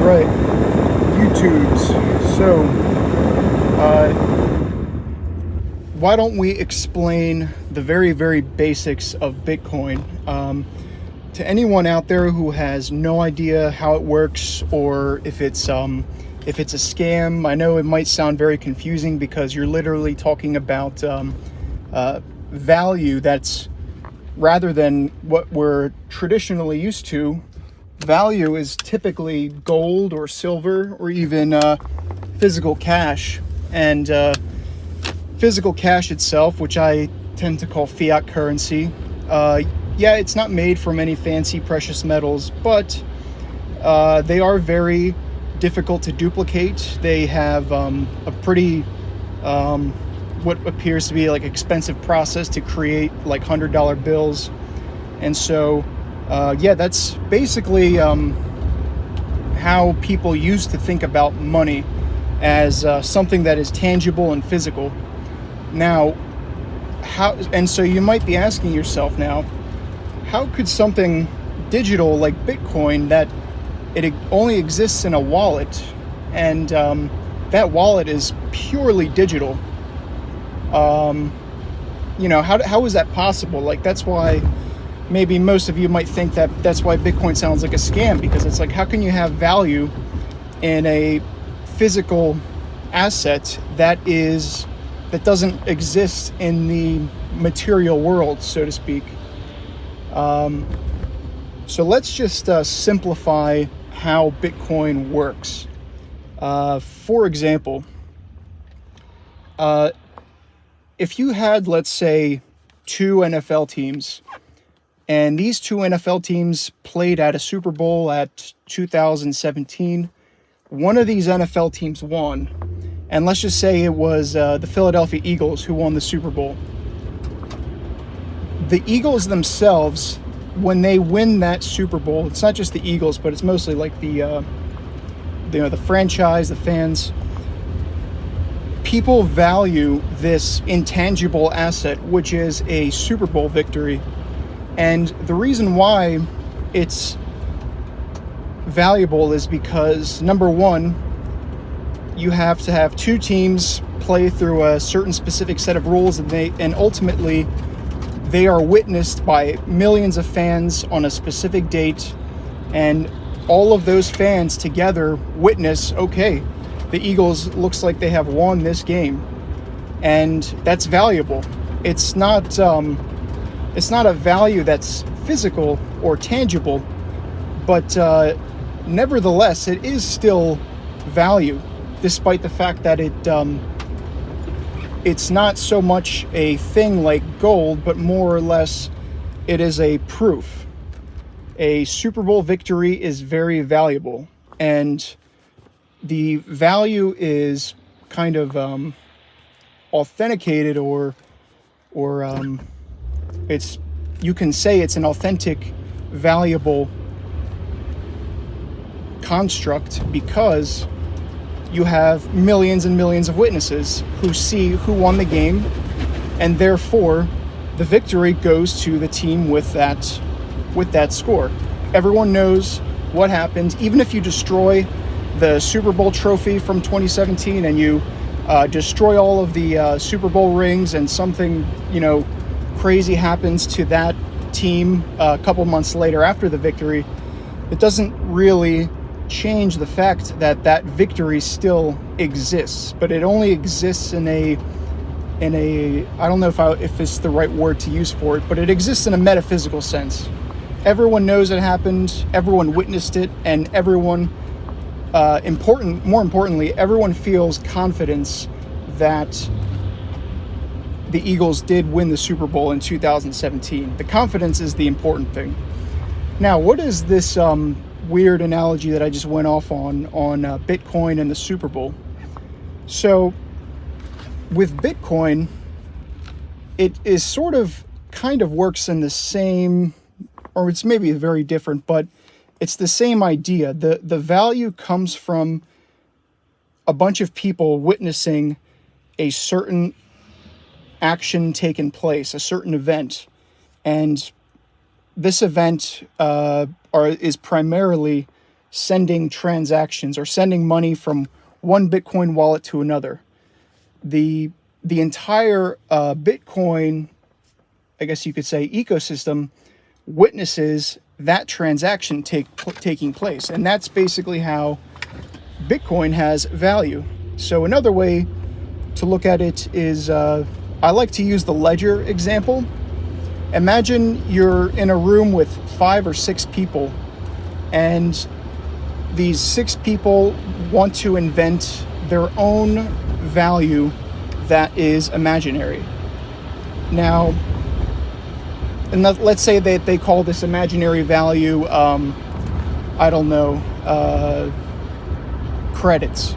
right, YouTubes. So, why don't we explain the very, very basics of Bitcoin to anyone out there who has no idea how it works, or if it's a scam. I know it might sound very confusing because you're literally talking about value that's rather than what we're traditionally used to. Value is typically gold or silver or even physical cash. And physical cash itself, which I tend to call fiat currency, yeah, it's not made from any fancy precious metals, but they are very difficult to duplicate. They have a pretty what appears to be like expensive process to create like $100 bills. And so yeah, that's basically how people used to think about money, as something that is tangible and physical. Now, and so you might be asking yourself now, how could something digital like Bitcoin, that it only exists in a wallet, and that wallet is purely digital, how is that possible? Like, that's why maybe most of you might think that's why Bitcoin sounds like a scam, because it's like, how can you have value in a physical asset that doesn't exist in the material world, so to speak? So let's just simplify how Bitcoin works. For example, if you had, let's say, two NFL teams, and these two NFL teams played at a Super Bowl at 2017, one of these NFL teams won, and let's just say it was the Philadelphia Eagles who won the Super Bowl. The Eagles themselves, when they win that Super Bowl, it's not just the Eagles, but it's mostly like the franchise, the fans. People value this intangible asset, which is a Super Bowl victory. And the reason why it's valuable is because, number one, you have to have two teams play through a certain specific set of rules, and ultimately they are witnessed by millions of fans on a specific date, and all of those fans together witness, okay, the Eagles looks like they have won this game, and that's valuable. It's not a value that's physical or tangible, but nevertheless, it is still value, despite the fact that it's not so much a thing like gold, but more or less it is a proof. A Super Bowl victory is very valuable, and the value is kind of authenticated, or you can say it's an authentic, valuable construct, because you have millions and millions of witnesses who see who won the game, and therefore the victory goes to the team with that score. Everyone knows what happened. Even if you destroy the Super Bowl trophy from 2017 and you destroy all of the Super Bowl rings, and something crazy happens to that team a couple months later after the victory, it doesn't really change the fact that that victory still exists. But it only exists in a I don't know if it's the right word to use for it, but it exists in a metaphysical sense. Everyone knows it happened, everyone witnessed it, and everyone, more importantly, everyone feels confidence that the Eagles did win the Super Bowl in 2017. The confidence is the important thing. Now, what is this weird analogy that I just went off on Bitcoin and the Super Bowl? So, with Bitcoin, it is kind of works in the same, or it's maybe very different, but it's the same idea. The value comes from a bunch of people witnessing a certain action taking place, a certain event, and this event is primarily sending transactions or sending money from one Bitcoin wallet to another. The entire Bitcoin, I guess you could say, ecosystem witnesses that transaction taking place. And that's basically how Bitcoin has value. So another way to look at it is, I like to use the ledger example. Imagine you're in a room with 5 or 6 people, and these 6 people want to invent their own value that is imaginary. Now, and let's say that they call this imaginary value, I don't know, credits.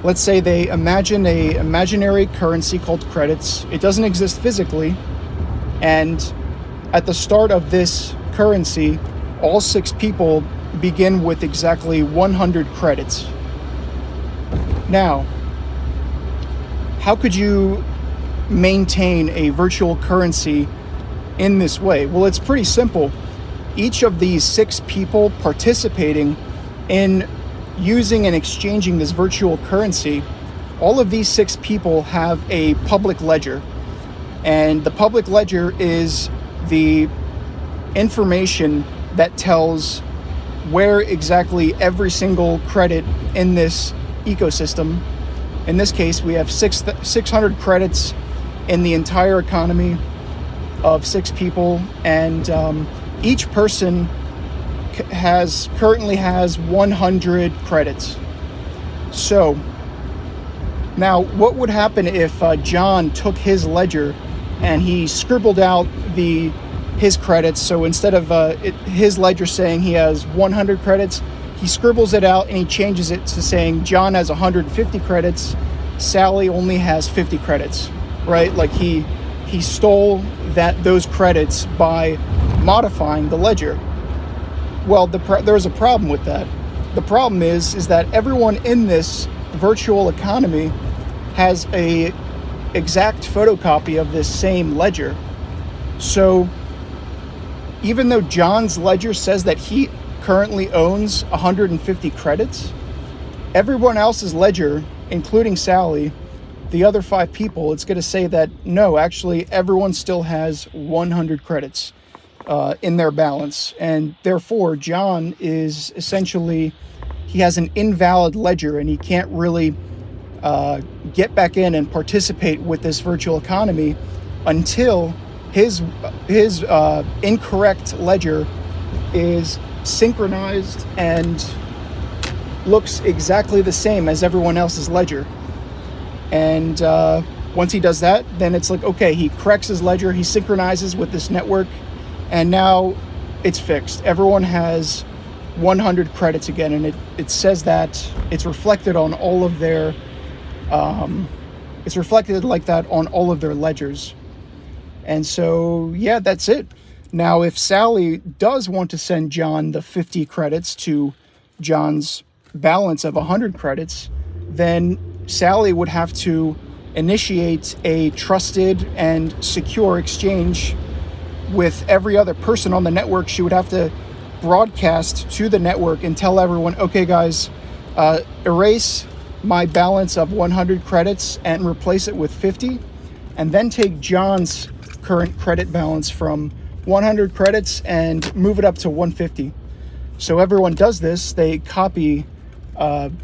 Let's say they imagine a imaginary currency called credits. It doesn't exist physically, and at the start of this currency, all 6 people begin with exactly 100 credits. Now, how could you maintain a virtual currency in this way? Well, it's pretty simple. Each of these 6 people participating in using and exchanging this virtual currency, all of these 6 people have a public ledger. And the public ledger is the information that tells where exactly every single credit in this ecosystem. In this case, we have 600 credits in the entire economy of 6 people, and each person currently has 100 credits. So now, what would happen if John took his ledger and he scribbled out his credits? So instead of his ledger saying he has 100 credits, he scribbles it out and he changes it to saying John has 150 credits, Sally only has 50 credits, right? Like he stole those credits by modifying the ledger. Well, there's a problem with that. The problem is that everyone in this virtual economy has a exact photocopy of this same ledger. So even though John's ledger says that he currently owns 150 credits, everyone else's ledger, including Sally, the other 5 people, it's going to say that no, actually everyone still has 100 credits in their balance, and therefore John is essentially, he has an invalid ledger and he can't really get back in and participate with this virtual economy until his incorrect ledger is synchronized and looks exactly the same as everyone else's ledger. And once he does that, then it's like, okay, he corrects his ledger, he synchronizes with this network, and now it's fixed. Everyone has 100 credits again, and it says that it's reflected on all of their it's reflected like that on all of their ledgers. And so yeah, that's it. Now if Sally does want to send John the 50 credits to John's balance of 100 credits, then Sally would have to initiate a trusted and secure exchange with every other person on the network. She would have to broadcast to the network and tell everyone, okay guys, erase my balance of 100 credits and replace it with 50, and then take John's current credit balance from 100 credits and move it up to 150. So everyone does this. They copy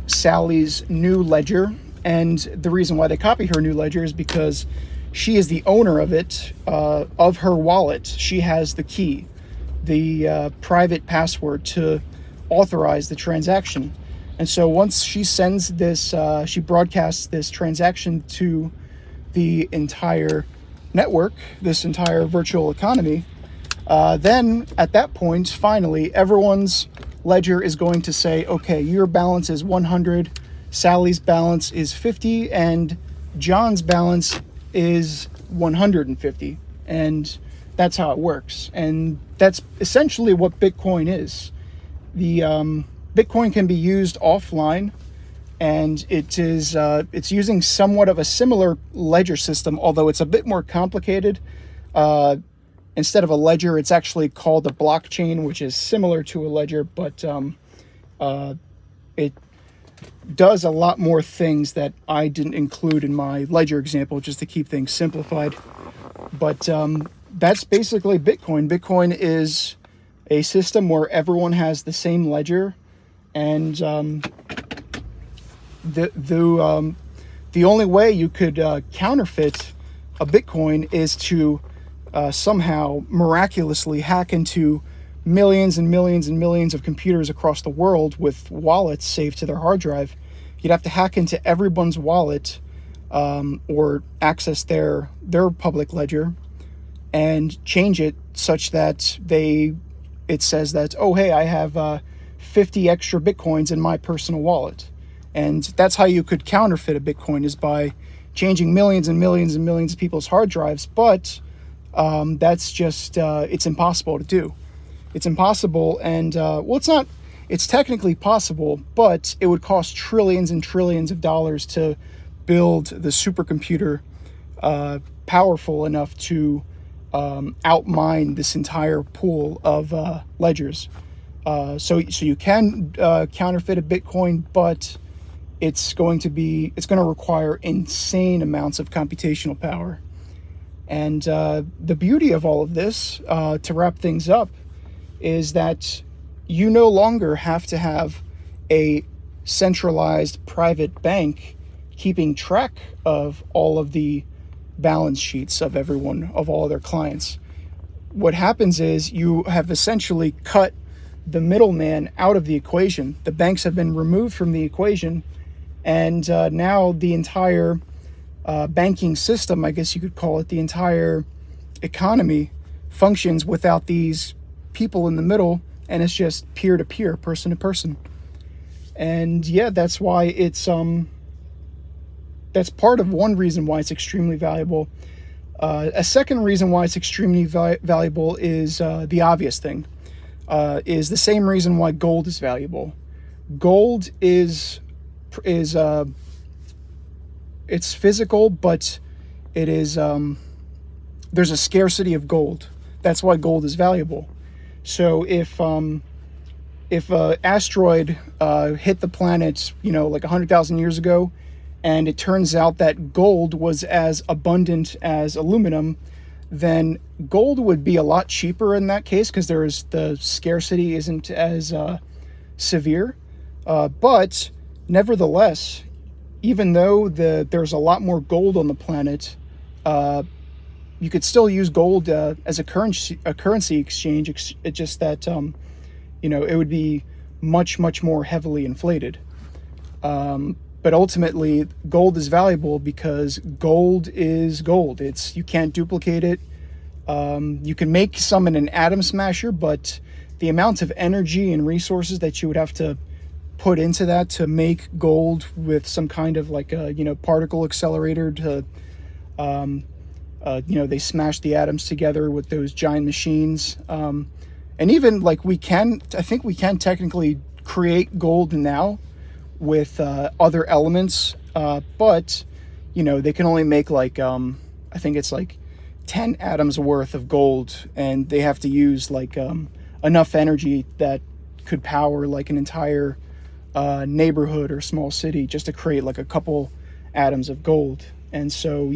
Sally's new ledger, and the reason why they copy her new ledger is because she is the owner of it, of her wallet. She has the key, the private password to authorize the transaction. And so once she sends this, she broadcasts this transaction to the entire network, this entire virtual economy, then at that point, finally, everyone's ledger is going to say, okay, your balance is 100, Sally's balance is 50, and John's balance is 150. And that's how it works. And that's essentially what Bitcoin is. The Bitcoin can be used offline, and it's using somewhat of a similar ledger system, although it's a bit more complicated. Instead of a ledger, it's actually called a blockchain, which is similar to a ledger, but It does a lot more things that I didn't include in my ledger example, just to keep things simplified. But that's basically Bitcoin. Bitcoin is a system where everyone has the same ledger, and the only way you could counterfeit a Bitcoin is to somehow miraculously hack into millions and millions and millions of computers across the world with wallets saved to their hard drive. You'd have to hack into everyone's wallet, or access their public ledger and change it such that it says that, oh, hey, I have 50 extra Bitcoins in my personal wallet. And that's how you could counterfeit a Bitcoin, is by changing millions and millions and millions of people's hard drives. But that's just, it's impossible to do. It's impossible. And, well, it's technically possible, but it would cost trillions and trillions of dollars to build the supercomputer powerful enough to outmine this entire pool of ledgers. So you can counterfeit a Bitcoin, but it's going to require insane amounts of computational power. And the beauty of all of this, to wrap things up, is that you no longer have to have a centralized private bank keeping track of all of the balance sheets of all their clients. What happens is you have essentially cut the middleman out of the equation. The banks have been removed from the equation, and now the entire banking system, I guess you could call it, the entire economy functions without these people in the middle, and it's just peer-to-peer, person-to-person. And yeah, that's why that's part of one reason why it's extremely valuable. A second reason why it's extremely valuable is the obvious thing, is the same reason why gold is valuable. Gold is it's physical, but it is there's a scarcity of gold. That's why gold is valuable. So if an asteroid hit the planet, like 100,000 years ago, and it turns out that gold was as abundant as aluminum, then gold would be a lot cheaper in that case, because the scarcity isn't as severe. But nevertheless, even though there's a lot more gold on the planet, you could still use gold as a currency exchange. It's just that it would be much, much more heavily inflated. But ultimately, gold is valuable because gold is gold. You can't duplicate it. You can make some in an atom smasher, but the amount of energy and resources that you would have to put into that to make gold with some kind of particle accelerator to they smash the atoms together with those giant machines. And even I think we can technically create gold now with other elements, but they can only make I think it's 10 atoms worth of gold, and they have to use enough energy that could power an entire neighborhood or small city just to create a couple atoms of gold. And so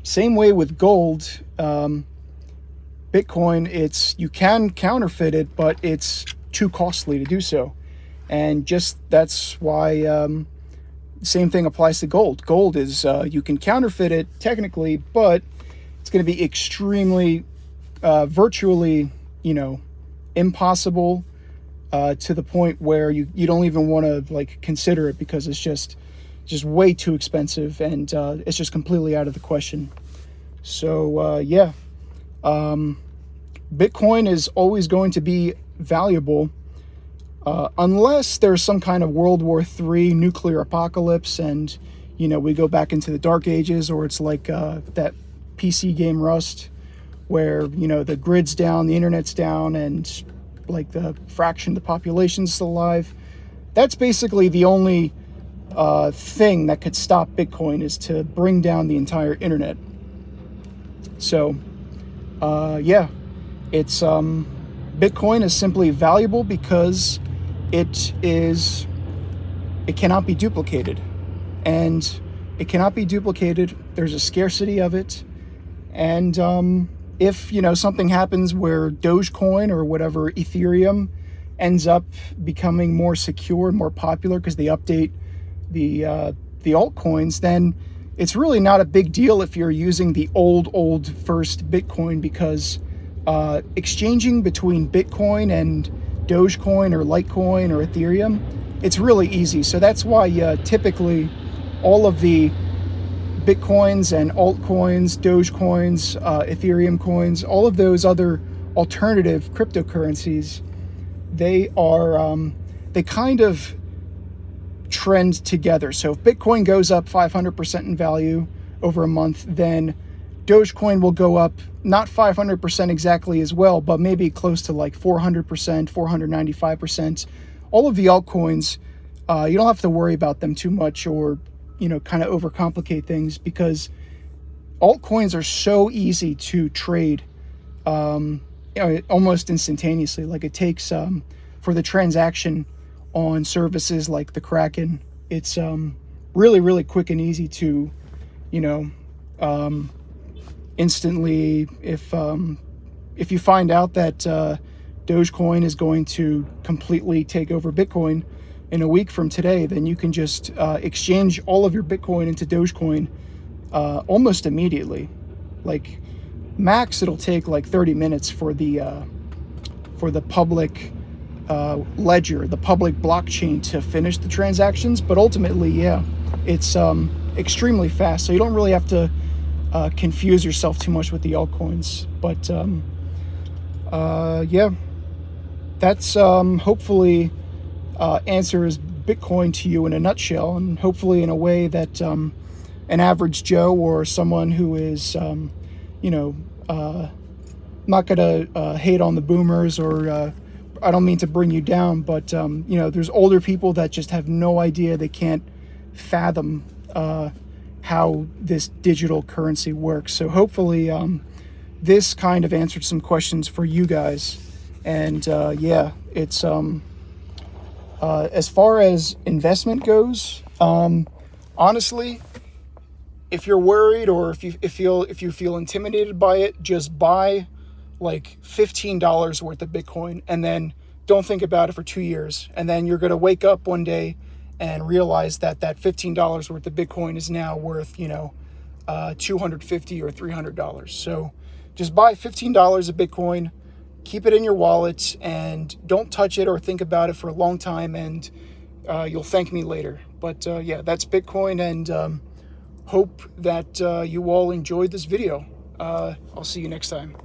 same way with gold, Bitcoin, you can counterfeit it, but it's too costly to do so. And that's why same thing applies to gold. Gold is, you can counterfeit it technically, but it's going to be extremely, virtually, impossible, to the point where you don't even want to consider it, because it's just way too expensive, and it's just completely out of the question. So Bitcoin is always going to be valuable, unless there's some kind of World War III nuclear apocalypse, and we go back into the dark ages, or it's that PC game Rust, where the grid's down, the internet's down, and the fraction of the population's still alive. That's basically the only thing that could stop Bitcoin, is to bring down the entire internet. So it's Bitcoin is simply valuable because it cannot be duplicated, and it cannot be duplicated. There's a scarcity of it, and if something happens where Dogecoin or whatever Ethereum ends up becoming more secure, more popular because they update the altcoins, then it's really not a big deal if you're using the old first Bitcoin, because exchanging between Bitcoin and Dogecoin or Litecoin or Ethereum, it's really easy. So that's why typically all of the Bitcoins and altcoins, Dogecoins, Ethereum coins, all of those other alternative cryptocurrencies, they kind of trend together. So if Bitcoin goes up 500% in value over a month, then Dogecoin will go up not 500% exactly as well, but maybe close to like 400%, 495%. All of the altcoins, you don't have to worry about them too much or kind of overcomplicate things, because altcoins are so easy to trade almost instantaneously. Like it takes for the transaction on services like the Kraken, it's really, really quick and easy to instantly, if you find out that Dogecoin is going to completely take over Bitcoin in a week from today, then you can just exchange all of your Bitcoin into Dogecoin almost immediately. Like max, it'll take like 30 minutes for the public ledger, the public blockchain, to finish the transactions. But ultimately, yeah, it's extremely fast. So you don't really have to confuse yourself too much with the altcoins. But yeah, that's hopefully answers Bitcoin to you in a nutshell, and hopefully in a way that an average Joe or someone who is not gonna hate on the boomers, or I don't mean to bring you down, but there's older people that just have no idea. They can't fathom how this digital currency works. So hopefully this kind of answered some questions for you guys. And yeah, it's as far as investment goes, honestly, if you're worried or if you feel intimidated by it, just buy like $15 worth of Bitcoin and then don't think about it for 2 years. And then you're going to wake up one day and realize that $15 worth of Bitcoin is now worth, $250 or $300. So just buy $15 of Bitcoin, keep it in your wallet, and don't touch it or think about it for a long time, and you'll thank me later. But yeah, that's Bitcoin, and hope that you all enjoyed this video. I'll see you next time.